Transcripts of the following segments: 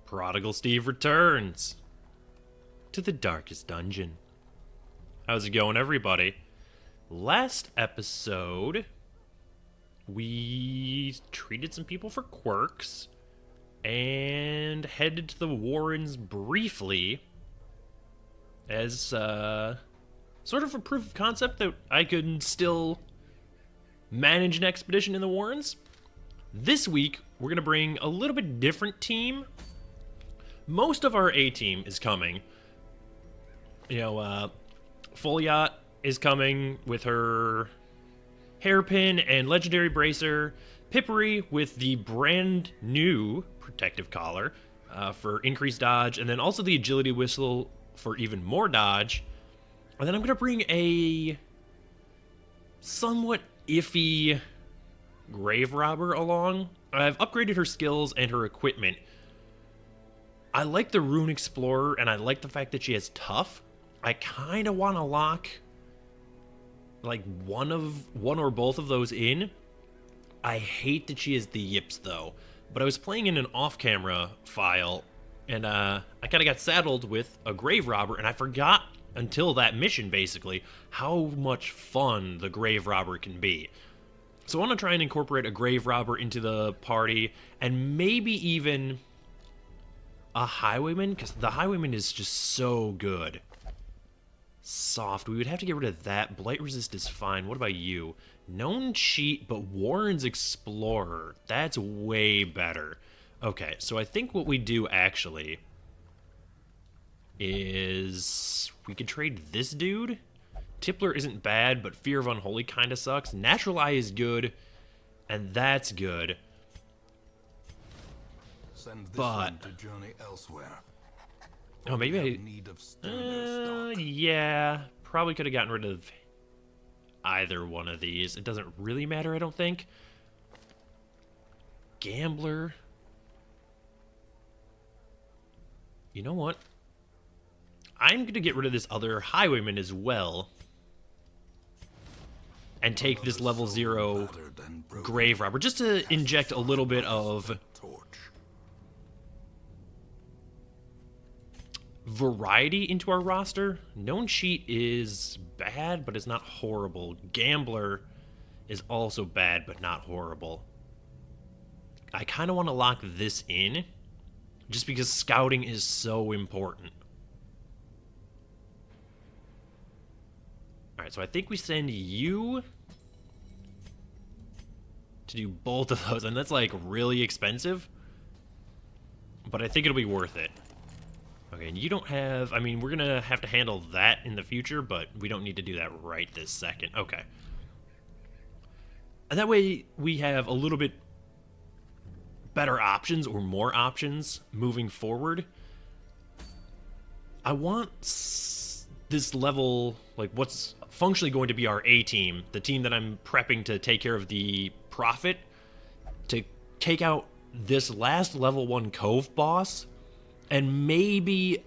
Prodigal Steve returns to the darkest dungeon. How's it going, everybody? Last episode, we treated some people for quirks and headed to the Warrens briefly as sort of a proof of concept that I could still manage an expedition in the Warrens. This week, we're going to bring a little bit different team. Most of our A-team is coming. Foliot is coming with her hairpin and legendary bracer. Pippery with the brand new protective collar for increased dodge, and then also the agility whistle for even more dodge. And then I'm going to bring a somewhat iffy grave robber along. I've upgraded her skills and her equipment. I like the Rune Explorer, and I like the fact that she has tough. I kind of want to lock like one or both of those in. I hate that she has the yips though, but I was playing in an off-camera file, and I kind of got saddled with a grave robber, and I forgot until that mission basically how much fun the grave robber can be. So I want to try and incorporate a grave robber into the party, and maybe even a highwayman, because the highwayman is just so good. Soft. We would have to get rid of that. Blight resist is fine. What about you? Known cheat, but Warren's Explorer. That's way better. Okay, so I think what we do actually is we could trade this dude. Tippler isn't bad, but Fear of Unholy kind of sucks. Natural Eye is good, and that's good. Send this But one to journey elsewhere. Oh, maybe We have need of sterner stock. yeah, probably could have gotten rid of either one of these. It doesn't really matter, I don't think. Gambler. You know what? I'm going to get rid of this other highwayman as well, and take this level 0 grave robber, just to inject a little bit of variety into our roster. Known cheat is bad, but it's not horrible. Gambler is also bad, but not horrible. I kind of want to lock this in, just because scouting is so important. Alright, so I think we send you to do both of those, and that's like really expensive, but I think it'll be worth it. Okay, and you don't have, I mean, we're gonna have to handle that in the future, but we don't need to do that right this second. Okay. And that way we have a little bit better options, or more options, moving forward. I want this level, like what's functionally going to be our A-team, the team that I'm prepping to take care of the Prophet, to take out this last level 1 Cove boss, and maybe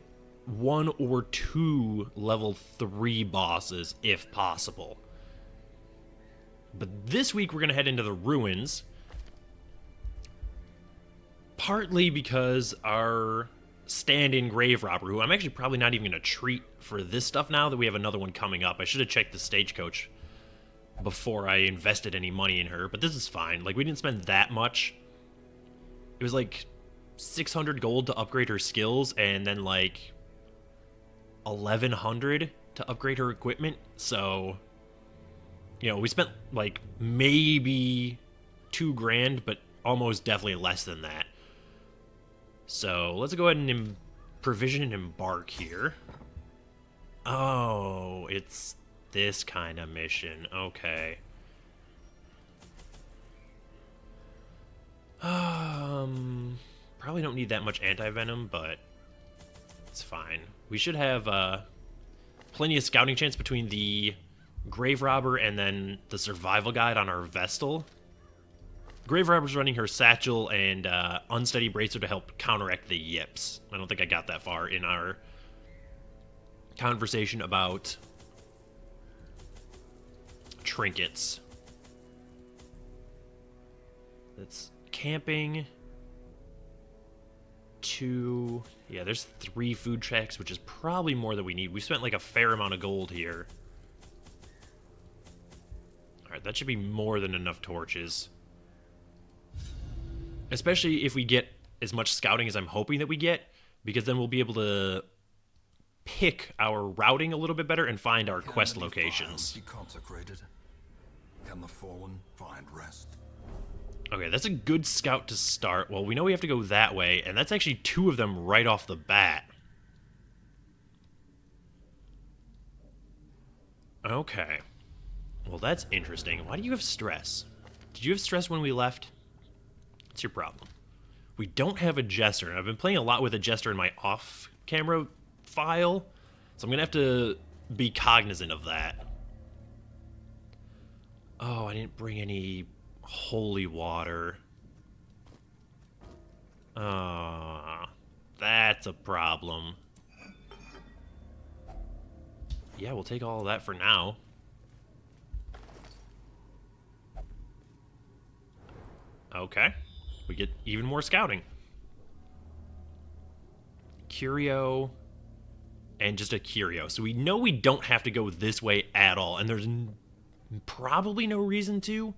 1 or 2 level 3 bosses, if possible. But this week we're going to head into the ruins, partly because our stand-in grave robber, who I'm actually probably not even going to treat for this stuff now that we have another one coming up. I should have checked the stagecoach before I invested any money in her, but this is fine. Like, we didn't spend that much. It was like 600 gold to upgrade her skills, and then like 1100 to upgrade her equipment. So, we spent like maybe 2 grand, but almost definitely less than that. So let's go ahead and provision and embark here. Oh, it's this kind of mission. Okay. Probably don't need that much anti-venom, but it's fine. We should have plenty of scouting chance between the grave robber and then the survival guide on our Vestal. Grave robber's running her satchel and unsteady bracer to help counteract the yips. I don't think I got that far in our conversation about trinkets. That's camping. 2. Yeah, there's 3 food checks, which is probably more than we need. We spent like a fair amount of gold here. Alright, that should be more than enough torches. Especially if we get as much scouting as I'm hoping that we get, because then we'll be able to pick our routing a little bit better and find our quest locations. Be consecrated? Can the fallen find rest? Okay, that's a good scout to start. Well, we know we have to go that way, and that's actually 2 of them right off the bat. Okay. Well, that's interesting. Why do you have stress? Did you have stress when we left? What's your problem? We don't have a jester, and I've been playing a lot with a jester in my off-camera file, so I'm going to have to be cognizant of that. Oh, I didn't bring any holy water. That's a problem. Yeah, we'll take all of that for now. Okay. We get even more scouting. Curio. And just a curio. So we know we don't have to go this way at all. And there's probably no reason to.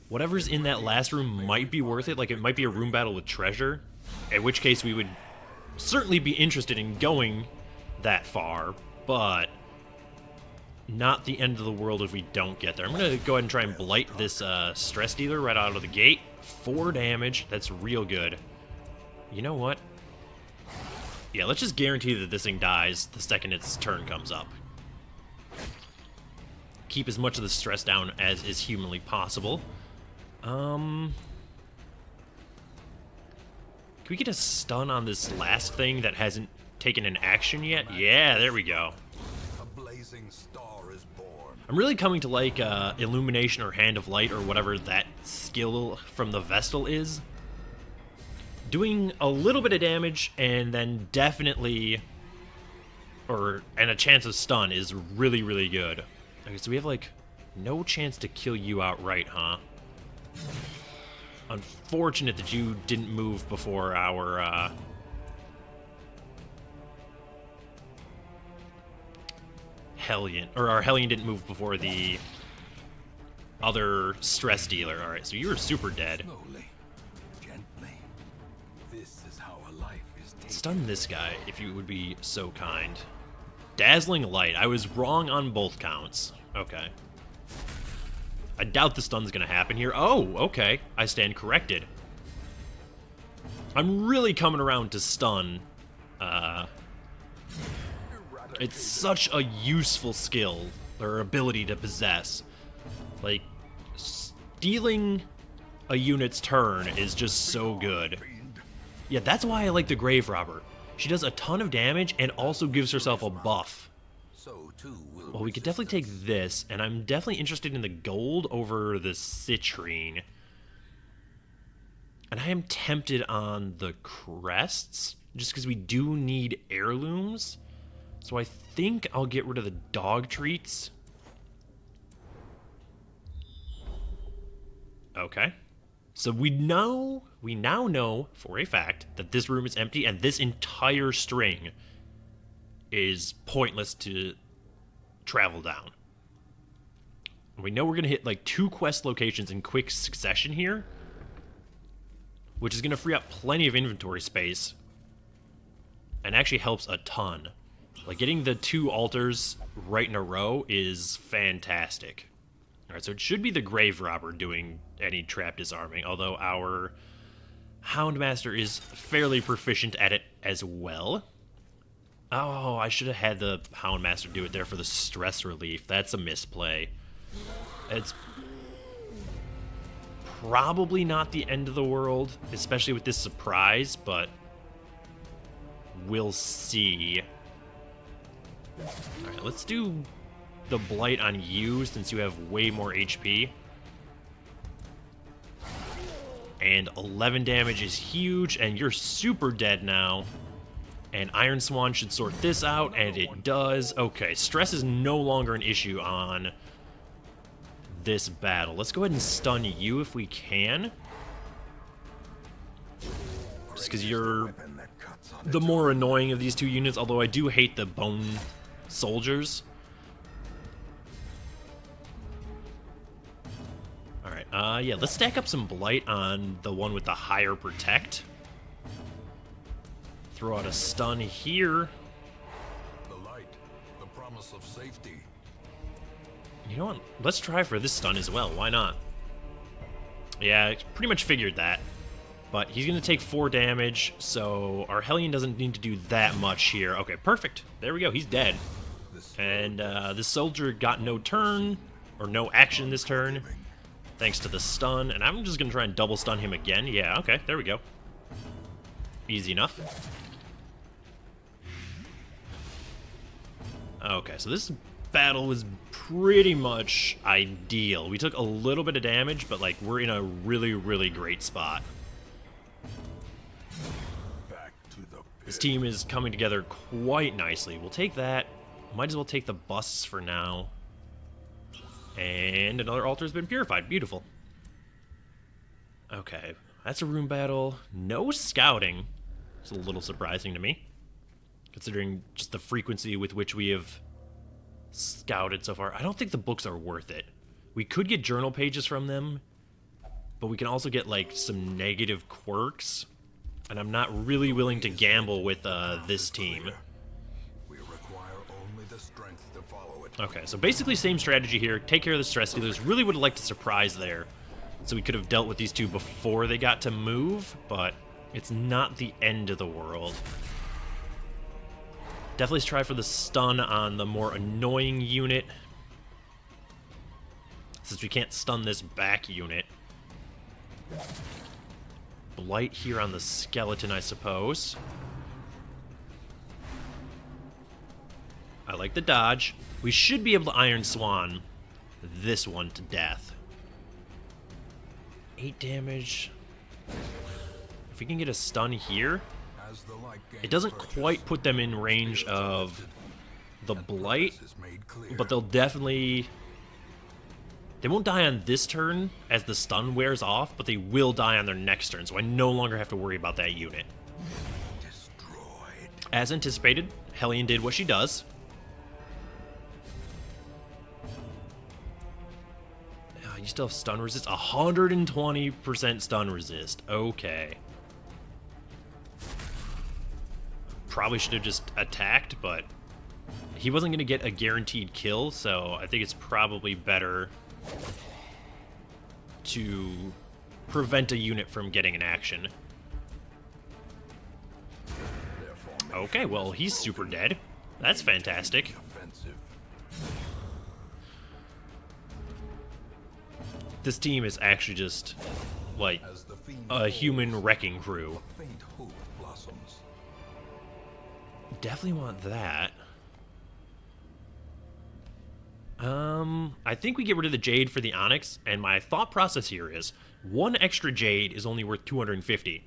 Whatever's in that last room might be worth it. Like, it might be a room battle with treasure. In which case, we would certainly be interested in going that far. But not the end of the world if we don't get there. I'm going to go ahead and try and blight this stress dealer right out of the gate. 4 damage. That's real good. You know what? Yeah, let's just guarantee that this thing dies the second its turn comes up. Keep as much of the stress down as is humanly possible. Can we get a stun on this last thing that hasn't taken an action yet? Yeah, there we go. A blazing star is born. I'm really coming to like Illumination or Hand of Light or whatever that skill from the Vestal is. Doing a little bit of damage and then definitely, and a chance of stun is really, really good. Okay, so we have like no chance to kill you outright, huh? Unfortunate that you didn't move before our Hellion, or our Hellion didn't move before the other stress dealer. All right, so you were super dead. Slowly, gently. This is how a life is taken. Stun this guy, if you would be so kind. Dazzling Light. I was wrong on both counts. Okay. I doubt the stun's gonna happen here. Oh, okay. I stand corrected. I'm really coming around to stun. It's such a useful skill, or ability to possess. Like, stealing a unit's turn is just so good. Yeah, that's why I like the Grave Robber. She does a ton of damage and also gives herself a buff. So too will Well, we could definitely take this, and I'm definitely interested in the gold over the citrine. And I am tempted on the crests, just because we do need heirlooms. So I think I'll get rid of the dog treats. Okay. So we now know for a fact that this room is empty, and this entire string is pointless to travel down. We know we're going to hit like 2 quest locations in quick succession here, which is going to free up plenty of inventory space and actually helps a ton. Like, getting the 2 altars right in a row is fantastic. Alright, so it should be the Grave Robber doing any trap disarming, although our Houndmaster is fairly proficient at it as well. Oh, I should have had the Houndmaster do it there for the stress relief. That's a misplay. It's probably not the end of the world, especially with this surprise, but we'll see. Alright, let's do the Blight on you since you have way more HP. And 11 damage is huge, and you're super dead now. And Iron Swan should sort this out, and it does. Okay, stress is no longer an issue on this battle. Let's go ahead and stun you if we can. just because you're the more annoying of these two units, although I do hate the bone soldiers. Alright, yeah, let's stack up some Blight on the one with the higher Protect. Throw out a stun here. The light, the promise of safety. You know what? Let's try for this stun as well. Why not? Yeah, I pretty much figured that. But he's going to take 4 damage, so our Hellion doesn't need to do that much here. Okay, perfect. There we go. He's dead. And this soldier got no turn, or no action this turn, thanks to the stun. And I'm just going to try and double stun him again. Yeah, okay, there we go. Easy enough. Okay, so this battle was pretty much ideal. We took a little bit of damage, but like we're in a really, really great spot. This team is coming together quite nicely. We'll take that. Might as well take the busts for now. And another altar has been purified. Beautiful. Okay, that's a room battle. No scouting. It's a little surprising to me, considering just the frequency with which we have scouted so far. I don't think the books are worth it. We could get journal pages from them, but we can also get like some negative quirks, and I'm not really willing to gamble with this team. We require only the strength to follow it. Okay, so basically same strategy here. Take care of the stress dealers. Really would have liked a surprise there, so we could have dealt with these two before they got to move, but it's not the end of the world. Definitely try for the stun on the more annoying unit, since we can't stun this back unit. Blight here on the skeleton, I suppose. I like the dodge. We should be able to Iron Swan this one to death. 8 damage. If we can get a stun here, it doesn't quite put them in range of the Blight, but they'll definitely... They won't die on this turn as the stun wears off, but they will die on their next turn, so I no longer have to worry about that unit. As anticipated, Hellion did what she does. You still have stun resist? 120% stun resist. Okay. Probably should have just attacked, but he wasn't going to get a guaranteed kill, so I think it's probably better to prevent a unit from getting an action. Okay, well, he's super dead. That's fantastic. This team is actually just, like, a human wrecking crew. Definitely want that. I think we get rid of the Jade for the Onyx, and my thought process here is 1 extra Jade is only worth 250.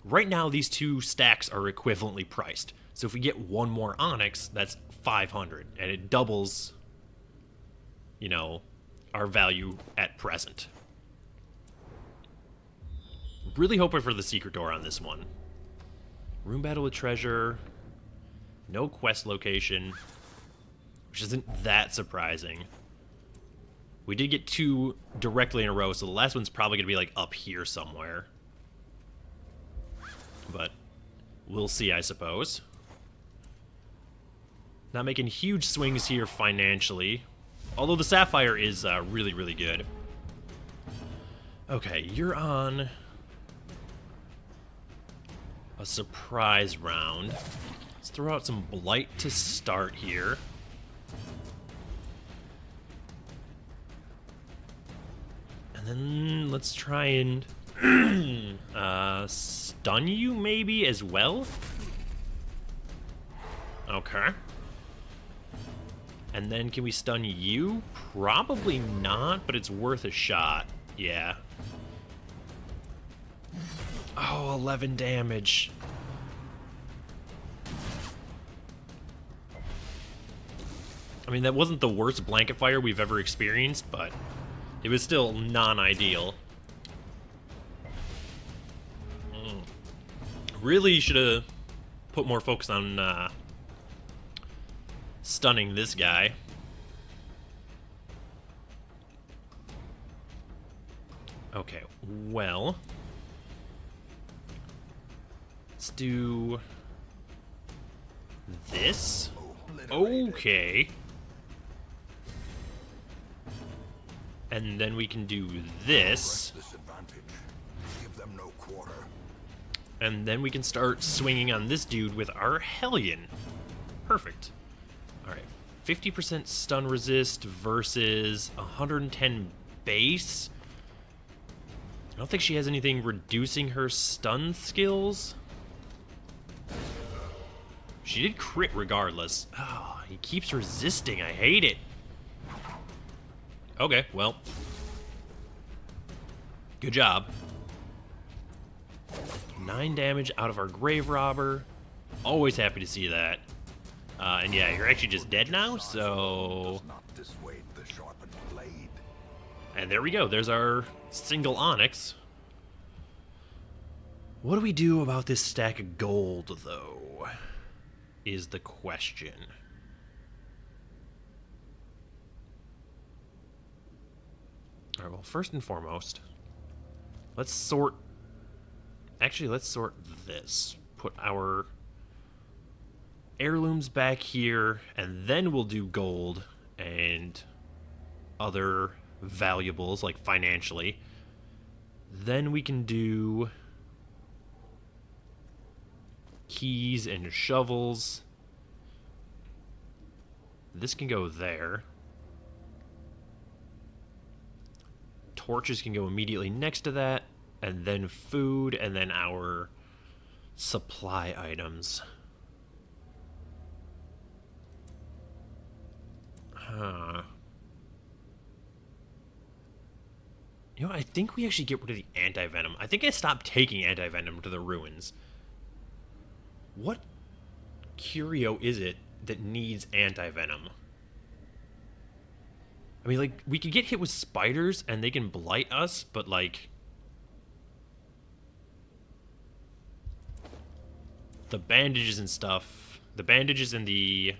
Right now, these 2 stacks are equivalently priced. So if we get 1 more Onyx, that's 500, and it doubles, you know, our value at present. Really hoping for the secret door on this one. Room battle with treasure. No quest location, which isn't that surprising. We did get 2 directly in a row, so the last one's probably going to be like up here somewhere. But we'll see, I suppose. Not making huge swings here financially, although the Sapphire is really, really good. Okay, you're on a surprise round. Let's throw out some Blight to start here. And then let's try and stun you maybe as well. Okay. And then can we stun you? Probably not, but it's worth a shot. Yeah. Oh, 11 damage. I mean, that wasn't the worst blanket fire we've ever experienced, but it was still non-ideal. Really should have put more focus on stunning this guy. Okay, well, let's do this. Okay. And then we can do this. Give them no quarter. And then we can start swinging on this dude with our Hellion. Perfect. Alright, 50% stun resist versus 110 base. I don't think she has anything reducing her stun skills. She did crit regardless. Oh, he keeps resisting. I hate it. Okay, well. Good job. 9 damage out of our Grave Robber. Always happy to see that. And yeah, you're actually just dead now, so... And there we go. There's our single Onyx. What do we do about this stack of gold, though? Is the question. Alright, well, first and foremost, let's sort... Actually, let's sort this. Put our heirlooms back here, and then we'll do gold and other valuables, like financially. Then we can do keys and shovels. This can go there. Torches can go immediately next to that, and then food, and then our supply items. Huh. You know, I think we actually get rid of the anti-venom. I think I stopped taking anti-venom to the ruins. What curio is it that needs anti-venom? I mean, like, we could get hit with spiders and they can blight us, but, like... the bandages and stuff... The bandages and the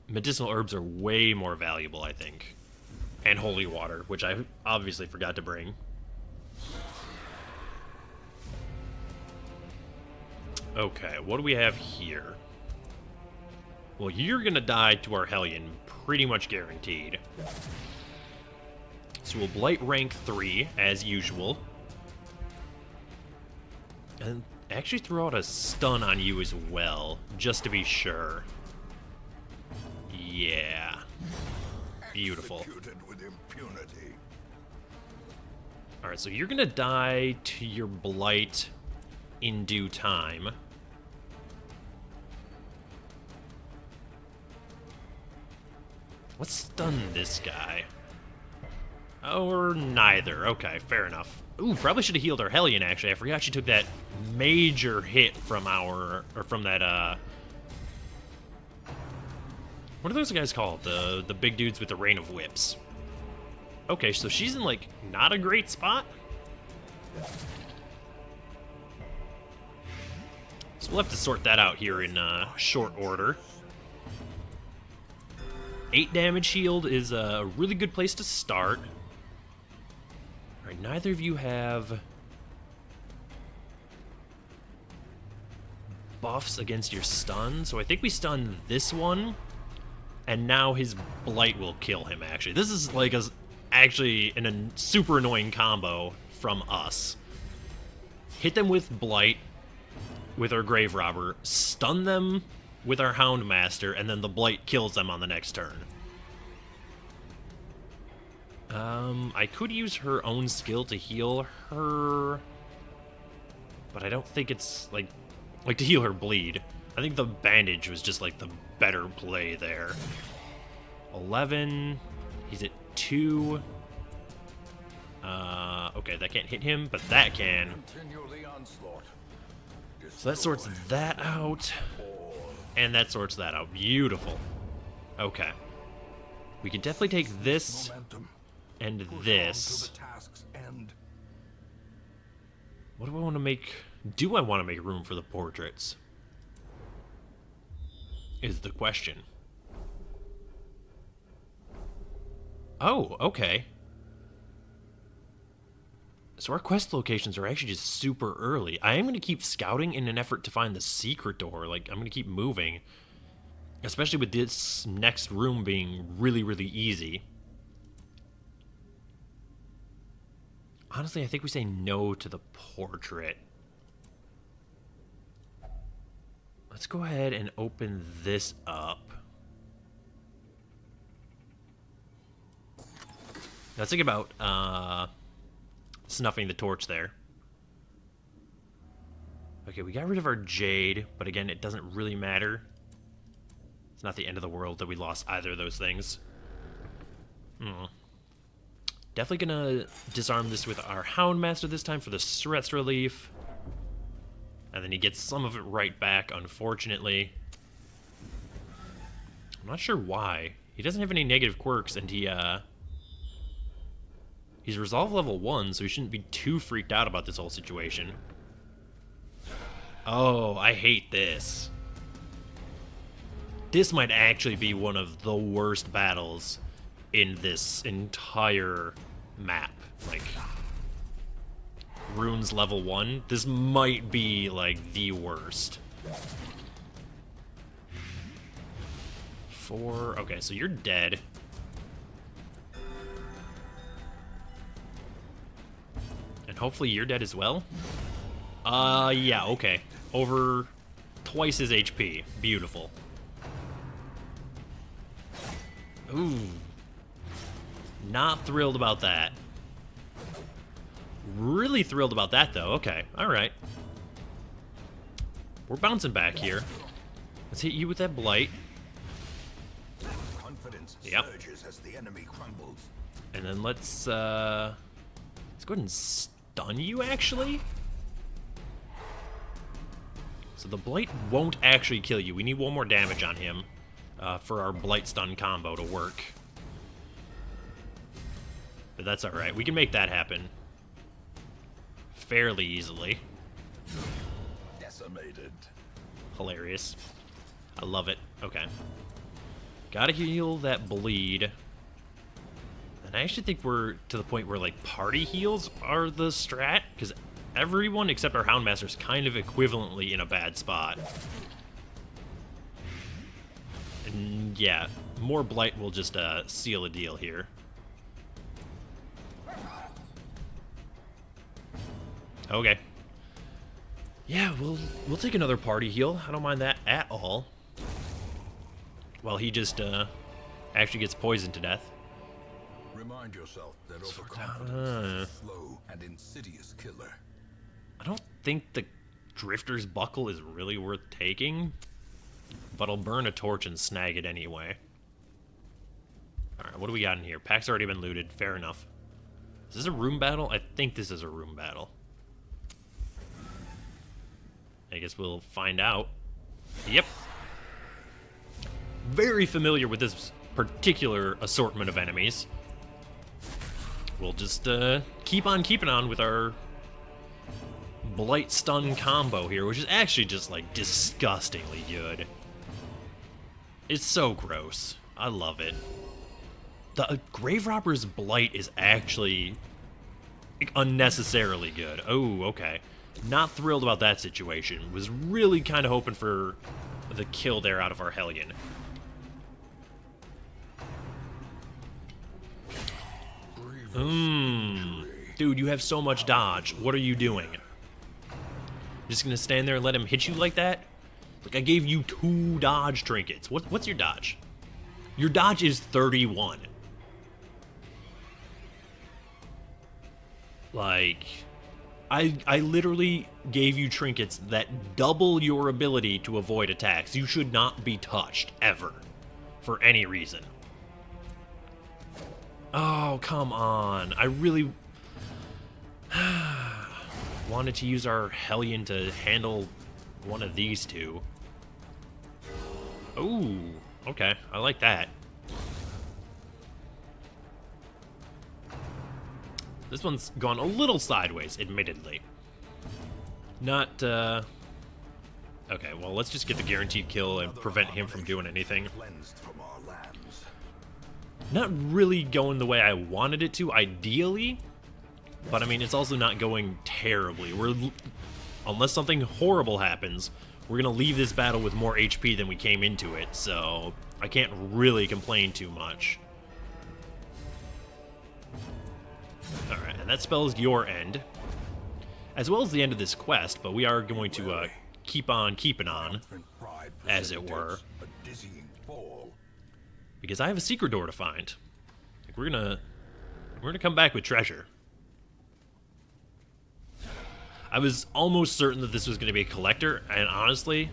medicinal herbs are way more valuable, I think. And holy water, which I obviously forgot to bring. Okay, what do we have here? Well, you're gonna die to our Hellion, pretty much guaranteed. So we'll Blight rank 3, as usual. And actually throw out a stun on you as well, just to be sure. Yeah. Beautiful. Alright, so you're gonna die to your Blight in due time. Let's stun this guy. Or neither. Okay, fair enough. Ooh, probably should have healed our Hellion, actually. I forgot she took that major hit from our... or from that, what are those guys called? The big dudes with the Rain of Whips. Okay, so she's in, like, not a great spot. So we'll have to sort that out here in short order. 8 damage shield is a really good place to start. Alright, neither of you have buffs against your stun, so I think we stun this one, and now his Blight will kill him, actually. This is like actually a super annoying combo from us. Hit them with Blight with our Grave Robber, stun them with our Houndmaster, and then the Blight kills them on the next turn. I could use her own skill to heal her, but I don't think it's, like to heal her bleed. I think the bandage was just, like, the better play there. 11, he's at 2. Okay, that can't hit him, but that can. So that sorts that out. And that sorts that out. Beautiful. Okay. We can definitely take this and this. What do I want to make? Do I want to make room for the portraits? Is the question. Oh, okay. So our quest locations are actually just super early. I am going to keep scouting in an effort to find the secret door. Like, I'm going to keep moving. Especially with this next room being really, really easy. Honestly, I think we say no to the portrait. Let's go ahead and open this up. Let's think about snuffing the torch there. Okay, we got rid of our jade, but again, it doesn't really matter. It's not the end of the world that we lost either of those things. Definitely gonna disarm this with our Houndmaster this time for the stress relief. And then he gets some of it right back, unfortunately. I'm not sure why. He doesn't have any negative quirks, and he's resolve level 1, so he shouldn't be too freaked out about this whole situation. Oh, I hate this. This might actually be one of the worst battles in this entire map. Like, runes level 1. This might be, like, the worst. 4. Okay, so you're dead. And hopefully you're dead as well. Yeah, okay. Over twice his HP. Beautiful. Ooh. Not thrilled about that. Really thrilled about that, though. Okay, alright. We're bouncing back here. Let's hit you with that blight. Confidence Yep. surges as the enemy crumbles. And then let's go ahead and stun you, actually. So the blight won't actually kill you. We need one more damage on him for our blight stun combo to work. But that's alright. We can make that happen fairly easily. Decimated. Hilarious. I love it. Okay. Gotta heal that bleed. And I actually think we're to the point where, like, party heals are the strat, because everyone except our Houndmaster is kind of equivalently in a bad spot. And yeah, more blight will just seal a deal here. Okay. Yeah, we'll take another party heal. I don't mind that at all. Well, he just actually gets poisoned to death. Remind yourself that overconfidence is a slow and insidious killer. I don't think the Drifter's Buckle is really worth taking, but I'll burn a torch and snag it anyway. Alright, what do we got in here? Pack's already been looted. Fair enough. Is this a room battle? I think this is a room battle. I guess we'll find out. Yep. Very familiar with this particular assortment of enemies. We'll just keep on keeping on with our blight stun combo here, which is actually just, like, disgustingly good. It's so gross. I love it. The Grave Robber's blight is actually unnecessarily good. Oh, okay. Not thrilled about that situation. Was really kind of hoping for the kill there out of our Hellion. Dude, you have so much dodge. What are you doing? Just gonna stand there and let him hit you like that? Like, I gave you 2 dodge trinkets. What's your dodge? Your dodge is 31. Like, I literally gave you trinkets that double your ability to avoid attacks. You should not be touched, ever. For any reason. Oh, come on. I really wanted to use our Hellion to handle one of these two. Ooh, okay. I like that. This one's gone a little sideways, admittedly. Not, Okay, well, let's just get the guaranteed kill and prevent him from doing anything. Cleansed from our lands. Not really going the way I wanted it to, ideally. But, I mean, it's also not going terribly. Unless something horrible happens, we're going to leave this battle with more HP than we came into it. So, I can't really complain too much. Alright, and that spells your end. As well as the end of this quest, but we are going to keep on keeping on, as it were. A dizzying fall. Because I have a secret door to find. Like, we're gonna come back with treasure. I was almost certain that this was gonna be a collector, and honestly,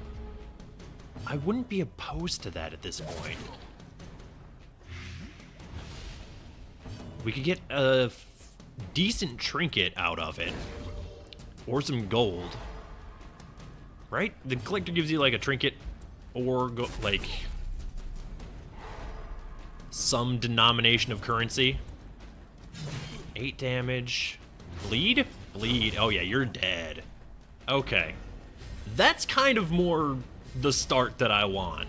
I wouldn't be opposed to that at this point. We could get a decent trinket out of it, or some gold. Right? The collector gives you like a trinket, or like some denomination of currency. 8 damage. Bleed? Bleed. Oh yeah, you're dead. Okay. That's kind of more the start that I want.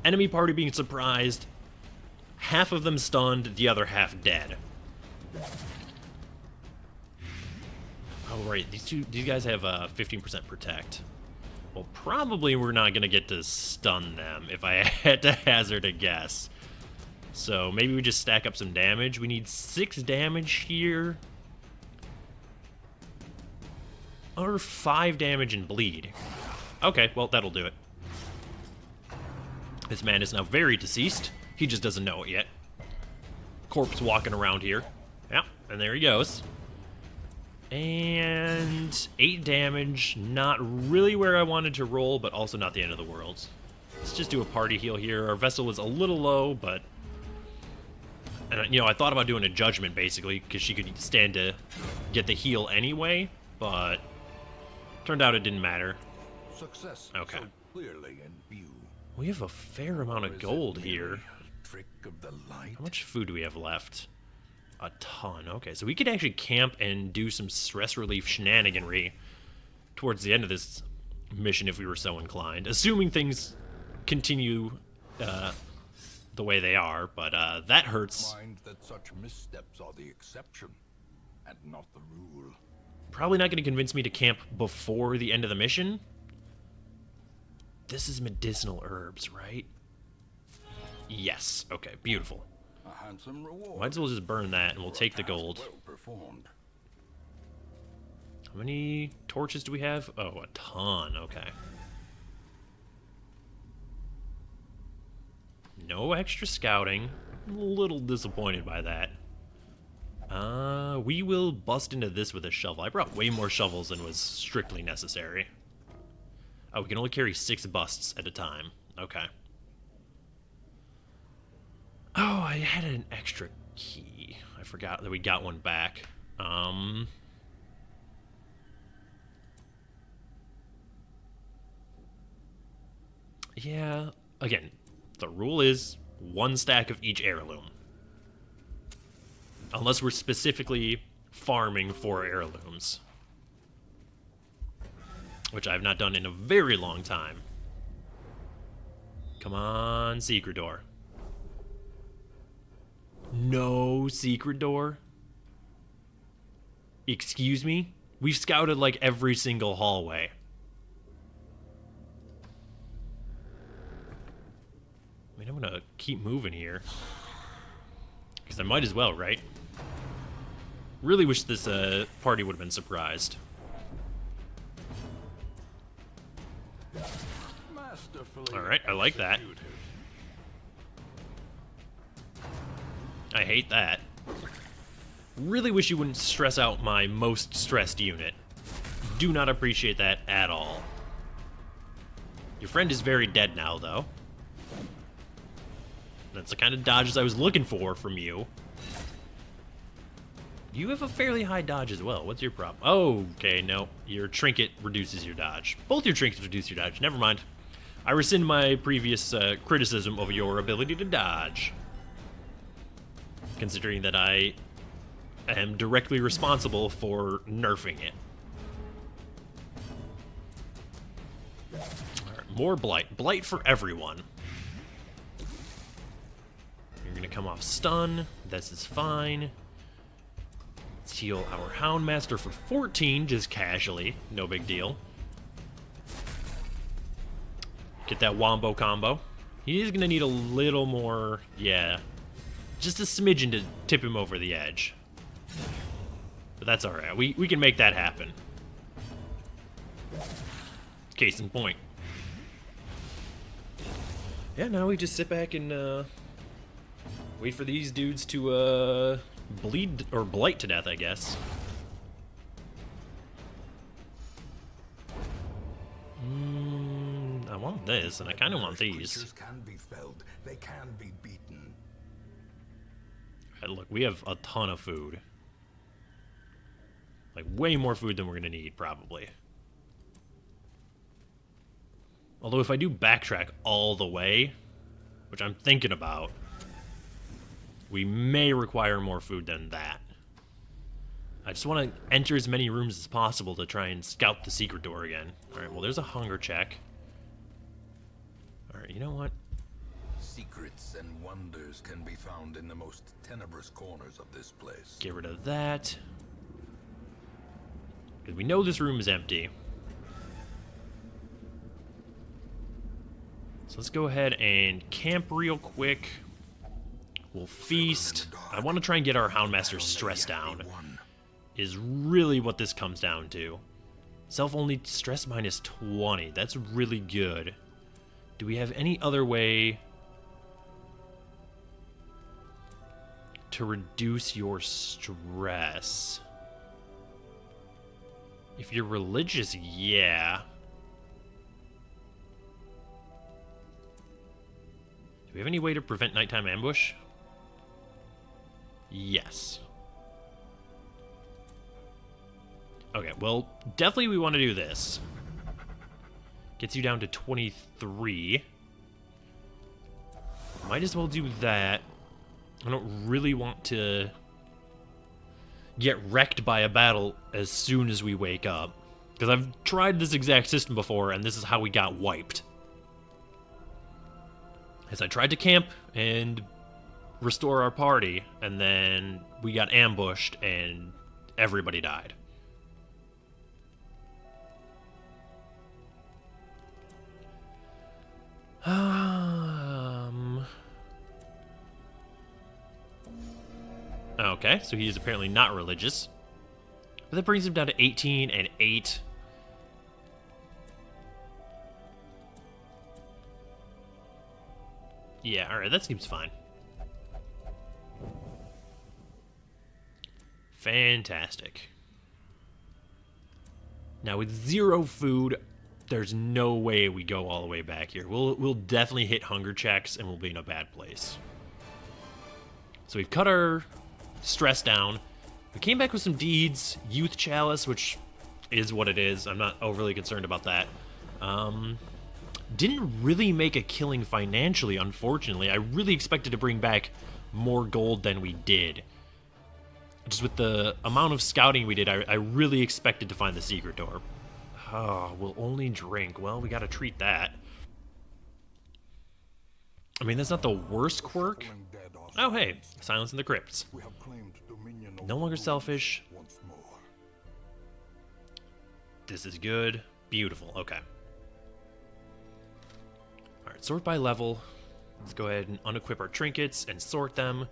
Enemy party being surprised. Half of them stunned, the other half dead. Oh right, these guys have 15% protect. Well, probably we're not gonna get to stun them if I had to hazard a guess. So maybe we just stack up some damage. We need 6 damage here. Or 5 damage and bleed. Okay, well, that'll do it. This man is now very deceased. He just doesn't know it yet. Corpse walking around here. Yep, and there he goes. And 8 damage. Not really where I wanted to roll, but also not the end of the world. Let's just do a party heal here. Our vessel was a little low, but... And, you know, I thought about doing a judgment, basically, because she could stand to get the heal anyway, but... Turned out it didn't matter. Success Okay. so clearly in view. We have a fair amount of gold here. Trick of the light. How much food do we have left? A ton. Okay, so we could actually camp and do some stress relief shenaniganry towards the end of this mission if we were so inclined. Assuming things continue the way they are, but that hurts. Mind that such missteps are the exception and not the rule. Probably not going to convince me to camp before the end of the mission. This is medicinal herbs, right? Yes. Okay, beautiful. A handsome reward. Might as well just burn that and we'll take the gold. Well performed. How many torches do we have? Oh, a ton. Okay. No extra scouting. I'm a little disappointed by that. We will bust into this with a shovel. I brought way more shovels than was strictly necessary. Oh, we can only carry 6 busts at a time. Okay. Oh, I had an extra key. I forgot that we got one back. Yeah, again, the rule is 1 stack of each heirloom. Unless we're specifically farming for heirlooms. Which I've not done in a very long time. Come on, secret door. No secret door? Excuse me? We've scouted like every single hallway. I mean, I'm gonna keep moving here. Because I might as well, right? Really wish this party would have been surprised. Alright, I like that. I hate that. Really wish you wouldn't stress out my most stressed unit. Do not appreciate that at all. Your friend is very dead now, though. That's the kind of dodges I was looking for from you. You have a fairly high dodge as well. What's your problem? Oh, okay, no. Your trinket reduces your dodge. Both your trinkets reduce your dodge. Never mind. I rescind my previous criticism of your ability to dodge. Considering that I am directly responsible for nerfing it. Alright, more blight. Blight for everyone. You're gonna come off stun. This is fine. Let's heal our Houndmaster for 14, just casually. No big deal. Get that wombo combo. He is gonna need a little more, yeah. Just a smidgen to tip him over the edge. But that's alright. We can make that happen. Case in point. Yeah, now we just sit back and wait for these dudes to bleed or blight to death, I guess. I want this, and I kind of want these. Creatures can be felled. They can be beaten. Alright, look, we have a ton of food. Like, way more food than we're gonna need, probably. Although if I do backtrack all the way, which I'm thinking about, we may require more food than that. I just want to enter as many rooms as possible to try and scout the secret door again. Alright, well there's a hunger check. Alright, you know what? Secrets and wonders can be found in the most tenebrous corners of this place. Get rid of that. Because we know this room is empty. So let's go ahead and camp real quick. We'll feast. I want to try and get our Houndmaster's stress down. Is really what this comes down to. Self-only stress minus 20. That's really good. Do we have any other way to reduce your stress? If you're religious, yeah. Do we have any way to prevent nighttime ambush? Yes. Okay, well, definitely we want to do this. Gets you down to 23. Might as well do that. I don't really want to get wrecked by a battle as soon as we wake up. Because I've tried this exact system before, and this is how we got wiped. As I tried to camp and restore our party, and then we got ambushed, and everybody died. Okay, so he is apparently not religious. But that brings him down to 18 and 8. Yeah, alright, that seems fine. Fantastic. Now with 0 food, there's no way we go all the way back here. We'll definitely hit hunger checks and we'll be in a bad place. So we've cut our stress down. We came back with some deeds. Youth Chalice, which is what it is. I'm not overly concerned about that. Didn't really make a killing financially, unfortunately. I really expected to bring back more gold than we did. Just with the amount of scouting we did, I really expected to find the secret door. Oh, we'll only drink. Well, we gotta treat that. I mean, that's not the worst quirk. Oh, hey, Silence in the Crypts. No longer selfish. This is good. Beautiful. Okay. Alright, sort by level. Let's go ahead and unequip our trinkets and sort them.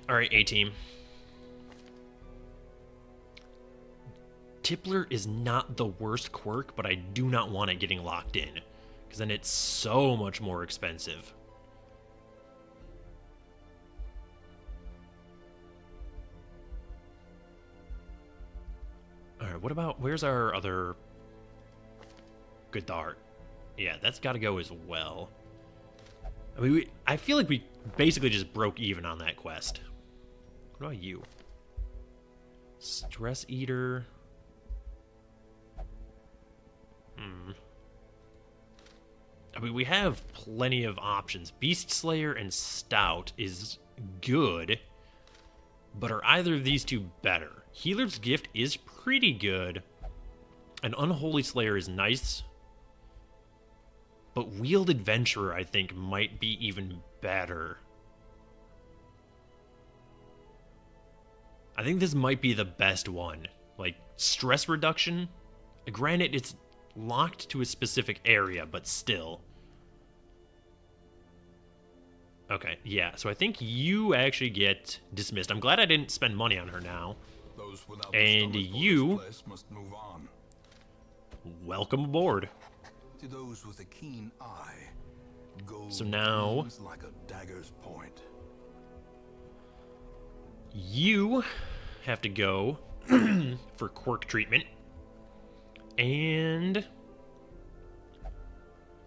Alright, A-team. Tippler is not the worst quirk, but I do not want it getting locked in, because then it's so much more expensive. Alright, what about, where's our other good dart? Yeah, that's got to go as well. I mean, I feel like we basically just broke even on that quest. What about you? Stress Eater. I mean, we have plenty of options. Beast Slayer and Stout is good, but are either of these two better? Healer's Gift is pretty good, and Unholy Slayer is nice, But Wheeled Adventurer, I think, might be even better. I think this might be the best one. Like, stress reduction. Granted, it's locked to a specific area, but still. Okay, yeah, so I think you actually get dismissed. I'm glad I didn't spend money on her now. Those without And the stomach for you... this place must move on. Welcome aboard. To those with a keen eye, gold So now... gleams like a dagger's point. You have to go for quirk treatment. And...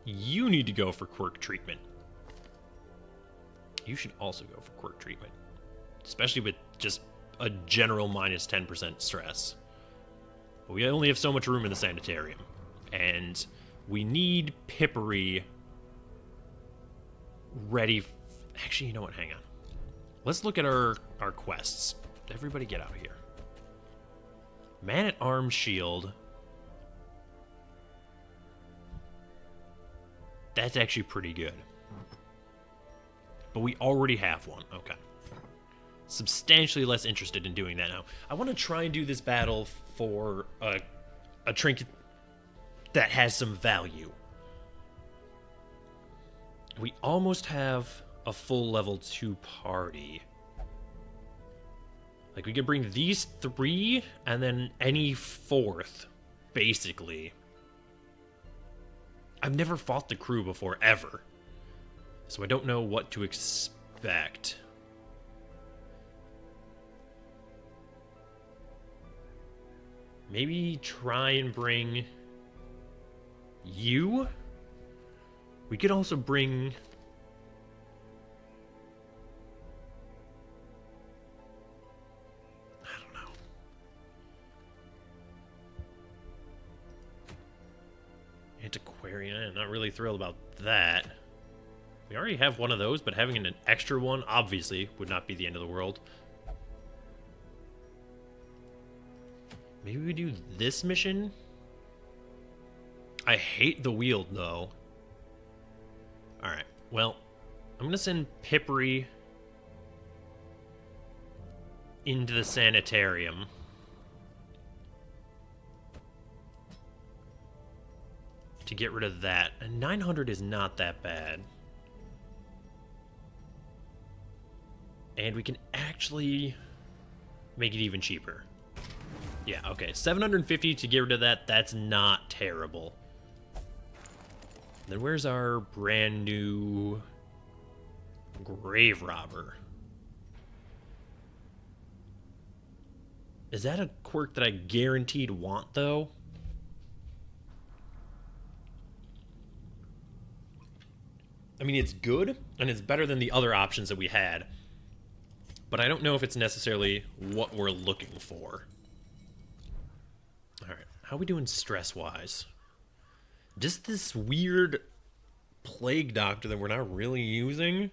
you need to go for quirk treatment. You should also go for quirk treatment. Especially with just a general minus 10% stress. But we only have so much room in the sanitarium. And we need Pippery ready. Actually, you know what? Hang on. Let's look at our quests. Everybody get out of here. Man-at-Arms shield. That's actually pretty good. But we already have one. Okay. Substantially less interested in doing that now. I want to try and do this battle for a trinket that has some value. We almost have a full level 2 party. Like, we could bring these 3 and then any 4th, basically. I've never fought the crew before, ever. So I don't know what to expect. Maybe try and bring you? We could also bring... I don't know. Antiquarian, I'm not really thrilled about that. We already have one of those, but having an extra one, obviously, would not be the end of the world. Maybe we do this mission? I hate the Wield, though. Alright, well, I'm gonna send Pippery into the sanitarium. To get rid of that. And 900 is not that bad. And we can actually make it even cheaper. Yeah, okay. 750 to get rid of that. That's not terrible. Then where's our brand new Grave Robber? Is that a quirk that I guaranteed want, though? I mean, it's good, and it's better than the other options that we had. But I don't know if it's necessarily what we're looking for. Alright, how are we doing stress-wise? Just this weird plague doctor that we're not really using?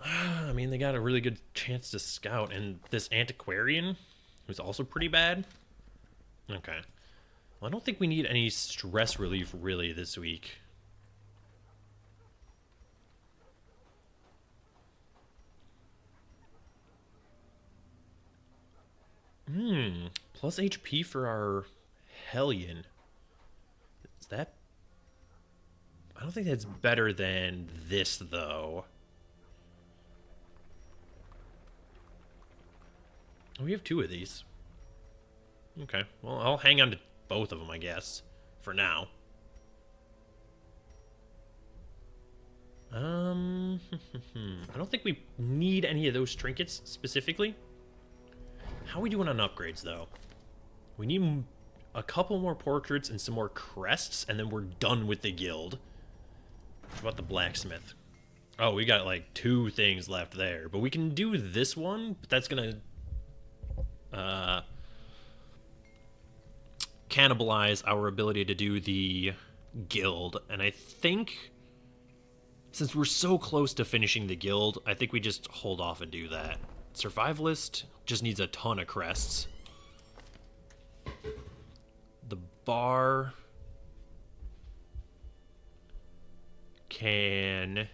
I mean, they got a really good chance to scout. And this antiquarian, who's also pretty bad? Okay. Well, I don't think we need any stress relief, really, this week. Plus HP for our Hellion. Is that... I don't think that's better than this, though. Oh, we have 2 of these. Okay, well, I'll hang on to both of them, I guess, for now. I don't think we need any of those trinkets, specifically. How are we doing on upgrades, though? We need a couple more portraits and some more crests, and then we're done with the guild. What about the blacksmith? Oh, we got, like, 2 things left there. But we can do this one, but that's gonna... cannibalize our ability to do the guild. And I think... since we're so close to finishing the guild, I think we just hold off and do that. Survivalist just needs a ton of crests. The bar... can...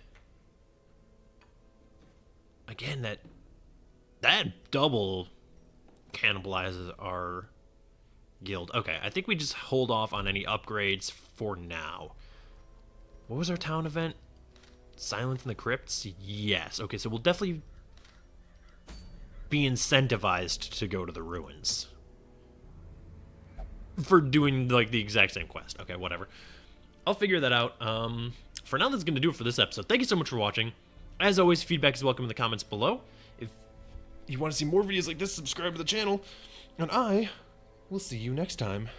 Again, that double cannibalizes our guild. Okay, I think we just hold off on any upgrades for now. What was our town event? Silence in the Crypts? Yes. Okay, so we'll definitely be incentivized to go to the ruins for doing like the exact same quest. Okay, whatever. I'll figure that out. For now, that's going to do it for this episode. Thank you so much for watching. As always, feedback is welcome in the comments below. If you want to see more videos like this, subscribe to the channel. And I will see you next time.